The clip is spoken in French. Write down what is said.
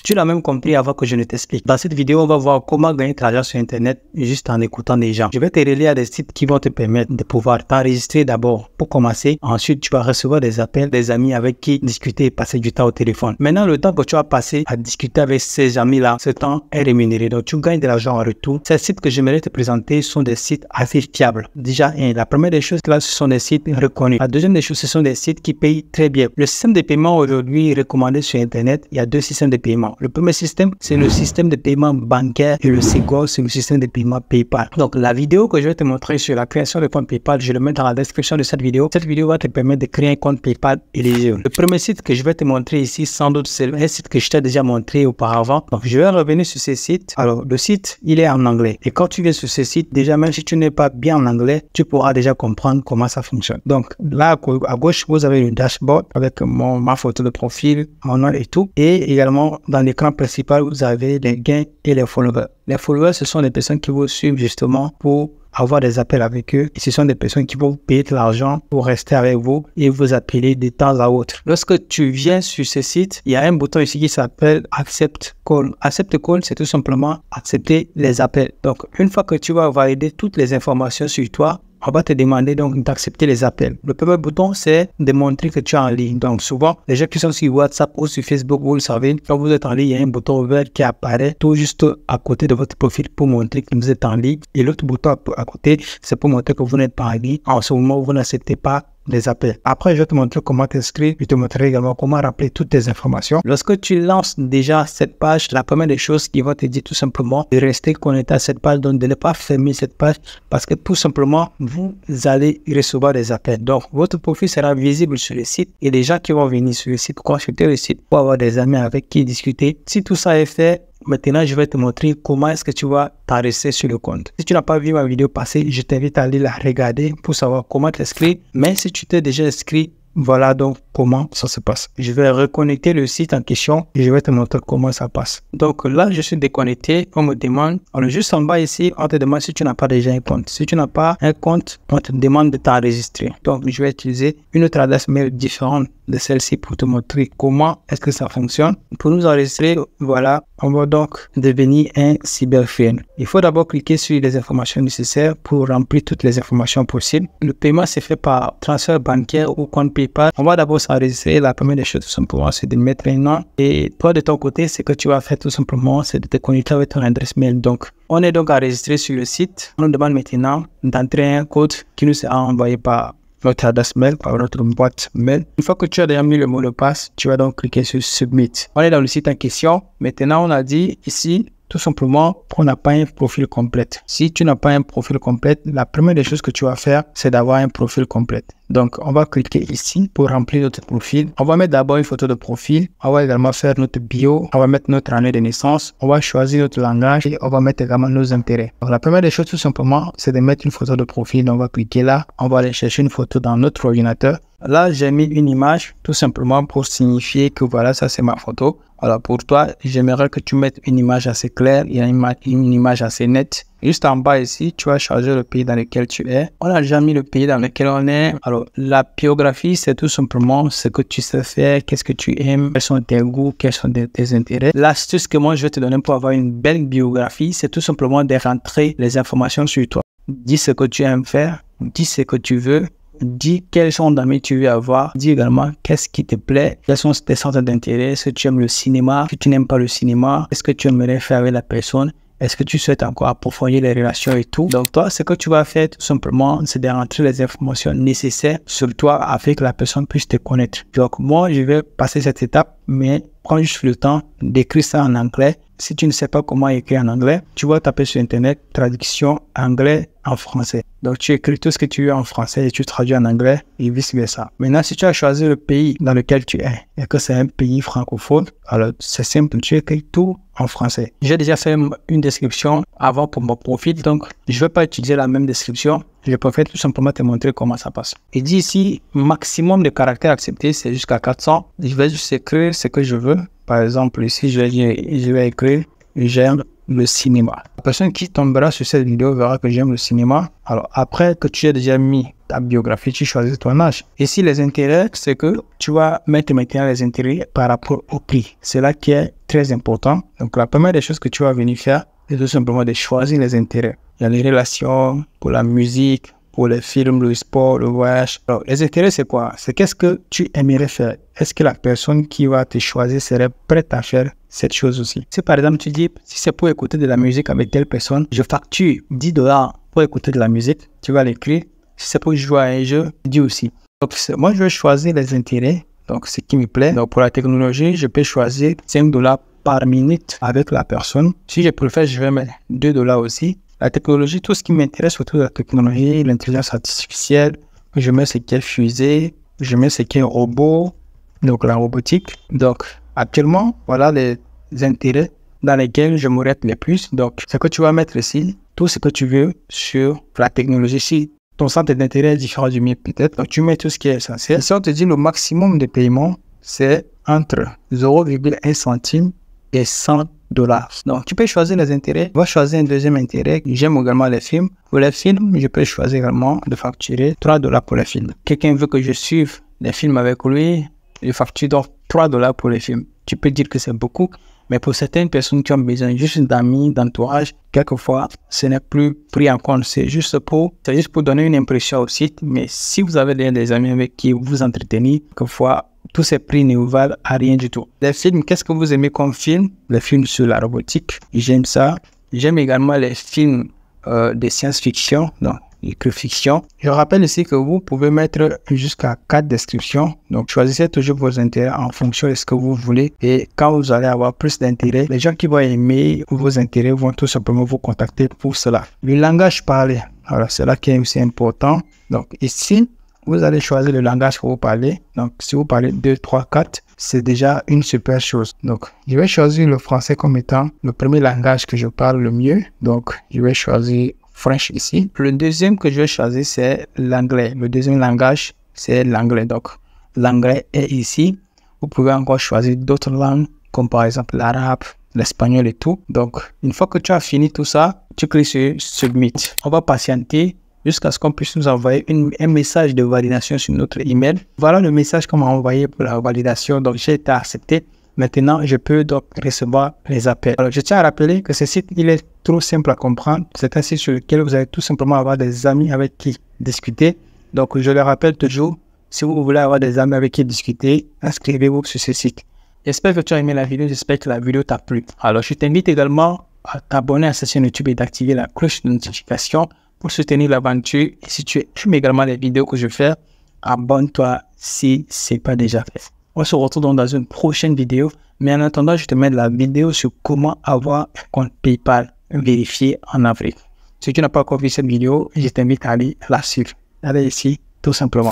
Tu l'as même compris avant que je ne t'explique. Dans cette vidéo, on va voir comment gagner de l'argent sur Internet juste en écoutant des gens. Je vais te relier à des sites qui vont te permettre de pouvoir t'enregistrer d'abord pour commencer. Ensuite, tu vas recevoir des appels des amis avec qui discuter et passer du temps au téléphone. Maintenant, le temps que tu vas passer à discuter avec ces amis-là, ce temps est rémunéré. Donc, tu gagnes de l'argent en retour. Ces sites que j'aimerais te présenter sont des sites assez fiables. Déjà, la première des choses, là, ce sont des sites reconnus. La deuxième des choses, ce sont des sites qui payent très bien. Le système de paiement aujourd'hui recommandé sur Internet, il y a deux systèmes de paiement. Le premier système, c'est le système de paiement bancaire et le second, c'est le système de paiement PayPal. Donc, la vidéo que je vais te montrer sur la création de compte PayPal, je le mets dans la description de cette vidéo. Cette vidéo va te permettre de créer un compte PayPal éligible. Le premier site que je vais te montrer ici, sans doute, c'est un site que je t'ai déjà montré auparavant. Donc, je vais revenir sur ce site. Alors, le site, il est en anglais. Et quand tu viens sur ce site, déjà, même si tu n'es pas bien en anglais, tu pourras déjà comprendre comment ça fonctionne. Donc, là, à gauche, vous avez le dashboard avec ma photo de profil, mon nom et tout. Et également, dans l'écran principal, vous avez les gains et les followers. Les followers, ce sont les personnes qui vous suivent justement pour avoir des appels avec eux. Et ce sont des personnes qui vont payer de l'argent pour rester avec vous et vous appeler de temps à autre. Lorsque tu viens sur ce site, il y a un bouton ici qui s'appelle Accept Call. Accept Call, c'est tout simplement accepter les appels. Donc, une fois que tu vas valider toutes les informations sur toi, on va te demander donc d'accepter les appels. Le premier bouton, c'est de montrer que tu es en ligne. Donc souvent, les gens qui sont sur WhatsApp ou sur Facebook, vous le savez, quand vous êtes en ligne, il y a un bouton vert qui apparaît tout juste à côté de votre profil pour montrer que vous êtes en ligne. Et l'autre bouton à côté, c'est pour montrer que vous n'êtes pas en ligne. En ce moment, vous n'acceptez pas les appels. Après, je vais te montrer comment t'inscrire. Je te montrerai également comment rappeler toutes tes informations. Lorsque tu lances déjà cette page, la première des choses qui va te dire tout simplement de rester connecté à cette page, donc de ne pas fermer cette page parce que tout simplement, vous allez recevoir des appels. Donc, votre profil sera visible sur le site et les gens qui vont venir sur le site, consulter le site pour avoir des amis avec qui discuter. Si tout ça est fait, maintenant, je vais te montrer comment est-ce que tu vas t'enregistrer sur le compte. Si tu n'as pas vu ma vidéo passée, je t'invite à aller la regarder pour savoir comment t'inscrire. Mais si tu t'es déjà inscrit, voilà donc comment ça se passe. Je vais reconnecter le site en question et je vais te montrer comment ça passe. Donc là, je suis déconnecté. On me demande, alors juste en bas ici, on te demande si tu n'as pas déjà un compte. Si tu n'as pas un compte, on te demande de t'enregistrer. Donc je vais utiliser une autre adresse mail différente de celle-ci pour te montrer comment est-ce que ça fonctionne. Pour nous enregistrer, voilà, on va donc devenir un cyberfriend. Il faut d'abord cliquer sur les informations nécessaires pour remplir toutes les informations possibles. Le paiement s'est fait par transfert bancaire ou compte PayPal. On va d'abord s'enregistrer. La première des choses, tout simplement, c'est de mettre un nom. Et toi, de ton côté, ce que tu vas faire tout simplement, c'est de te connecter avec ton adresse mail. Donc, on est donc enregistré sur le site. On nous demande maintenant d'entrer un code qui nous sera envoyé par notre adresse mail, par notre boîte mail. Une fois que tu as déjà mis le mot de passe, tu vas donc cliquer sur Submit. On est dans le site en question. Maintenant, on a dit ici, tout simplement, qu'on n'a pas un profil complet. Si tu n'as pas un profil complet, la première des choses que tu vas faire, c'est d'avoir un profil complet. Donc, on va cliquer ici pour remplir notre profil. On va mettre d'abord une photo de profil. On va également faire notre bio. On va mettre notre année de naissance. On va choisir notre langage et on va mettre également nos intérêts. Donc, la première des choses, tout simplement, c'est de mettre une photo de profil. On va cliquer là. On va aller chercher une photo dans notre ordinateur. Là, j'ai mis une image tout simplement pour signifier que voilà, ça c'est ma photo. Alors pour toi, j'aimerais que tu mettes une image assez claire et une image assez nette. Juste en bas ici, tu vas choisir le pays dans lequel tu es. On a déjà mis le pays dans lequel on est. Alors la biographie, c'est tout simplement ce que tu sais faire, qu'est-ce que tu aimes, quels sont tes goûts, quels sont tes intérêts. L'astuce que moi je vais te donner pour avoir une belle biographie, c'est tout simplement de rentrer les informations sur toi. Dis ce que tu aimes faire, dis ce que tu veux. Dis quels sont d'amis tu veux avoir. Dis également qu'est-ce qui te plaît, quels sont tes centres d'intérêt. Est-ce que tu aimes le cinéma, est-ce que tu n'aimes pas le cinéma, est-ce que tu aimerais faire avec la personne, est-ce que tu souhaites encore approfondir les relations et tout. Donc toi, ce que tu vas faire tout simplement, c'est de rentrer les informations nécessaires sur toi afin que la personne puisse te connaître. Donc moi, je vais passer cette étape, mais prends juste le temps d'écrire ça en anglais. Si tu ne sais pas comment écrire en anglais, tu vas taper sur Internet traduction anglais en français. Donc, tu écris tout ce que tu veux en français et tu traduis en anglais et vice-versa. Maintenant, si tu as choisi le pays dans lequel tu es et que c'est un pays francophone, alors c'est simple, tu écris tout en français. J'ai déjà fait une description avant pour mon profil, donc je ne vais pas utiliser la même description. Je préfère tout simplement te montrer comment ça passe. Il dit ici, maximum de caractères acceptés, c'est jusqu'à 400. Je vais juste écrire ce que je veux. Par exemple, ici, je vais écrire « J'aime le cinéma ». La personne qui tombera sur cette vidéo verra que j'aime le cinéma. Alors, après que tu aies déjà mis ta biographie, tu choisis ton âge. Ici, les intérêts, c'est que tu vas mettre maintenant les intérêts par rapport au prix. C'est là qui est très important. Donc, la première des choses que tu vas venir faire, c'est tout simplement de choisir les intérêts. Il y a les relations, pour la musique, pour les films, le sport, le voyage. Alors, les intérêts, c'est quoi? C'est qu'est-ce que tu aimerais faire? Est-ce que la personne qui va te choisir serait prête à faire cette chose aussi? Si par exemple, tu dis, si c'est pour écouter de la musique avec telle personne, je facture $10 pour écouter de la musique, tu vas l'écrire. Si c'est pour jouer à un jeu, dis aussi. Donc, moi, je vais choisir les intérêts, donc ce qui me plaît. Donc, pour la technologie, je peux choisir $5 par minute avec la personne. Si je préfère, je vais mettre $2 aussi. La technologie, tout ce qui m'intéresse autour de la technologie, l'intelligence artificielle, je mets ce qui est fusée, je mets ce qui est robot, donc la robotique. Donc, actuellement, voilà les intérêts dans lesquels je m'oriente le plus. Donc, ce que tu vas mettre ici, tout ce que tu veux sur la technologie. Si ton centre d'intérêt est différent du mien peut-être, donc tu mets tout ce qui est essentiel. Si on te dit le maximum de paiement, c'est entre 0,1 centime et $100. Donc, tu peux choisir les intérêts. On va choisir un deuxième intérêt. J'aime également les films. Pour les films, je peux choisir également de facturer $3 pour les films. Quelqu'un veut que je suive les films avec lui, je facture donc $3 pour les films. Tu peux dire que c'est beaucoup, mais pour certaines personnes qui ont besoin juste d'amis, d'entourage, quelquefois, ce n'est plus pris en compte. C'est juste pour donner une impression au site. Mais si vous avez des amis avec qui vous entretenez, quelquefois, tous ces prix ne vous valent à rien du tout. Les films, qu'est-ce que vous aimez comme film? Les films sur la robotique, j'aime ça. J'aime également les films de science-fiction, donc fiction. Je rappelle ici que vous pouvez mettre jusqu'à 4 descriptions. Donc, choisissez toujours vos intérêts en fonction de ce que vous voulez. Et quand vous allez avoir plus d'intérêts, les gens qui vont aimer vos intérêts vont tout simplement vous contacter pour cela. Le langage parlé, alors c'est là qui est aussi important. Donc, ici, vous allez choisir le langage que vous parlez. Donc, si vous parlez 2, 3, 4, c'est déjà une super chose. Donc, je vais choisir le français comme étant le premier langage que je parle le mieux. Donc, je vais choisir French ici. Le deuxième que je vais choisir, c'est l'anglais. Le deuxième langage, c'est l'anglais. Donc, l'anglais est ici. Vous pouvez encore choisir d'autres langues, comme par exemple l'arabe, l'espagnol et tout. Donc, une fois que tu as fini tout ça, tu cliques sur Submit. On va patienter jusqu'à ce qu'on puisse nous envoyer un message de validation sur notre email. Voilà le message qu'on m'a envoyé pour la validation. Donc, j'ai été accepté. Maintenant, je peux donc recevoir les appels. Alors, je tiens à rappeler que ce site, il est trop simple à comprendre. C'est un site sur lequel vous allez tout simplement avoir des amis avec qui discuter. Donc, je le rappelle toujours, si vous voulez avoir des amis avec qui discuter, inscrivez-vous sur ce site. J'espère que tu as aimé la vidéo. J'espère que la vidéo t'a plu. Alors, je t'invite également à t'abonner à cette chaîne YouTube et d'activer la cloche de notification pour soutenir l'aventure. Et si tu aimes également les vidéos que je fais, abonne-toi si ce n'est pas déjà fait. On se retrouve donc dans une prochaine vidéo. Mais en attendant, je te mets la vidéo sur comment avoir un compte PayPal vérifié en Afrique. Si tu n'as pas encore vu cette vidéo, je t'invite à aller la suivre. Allez ici, tout simplement.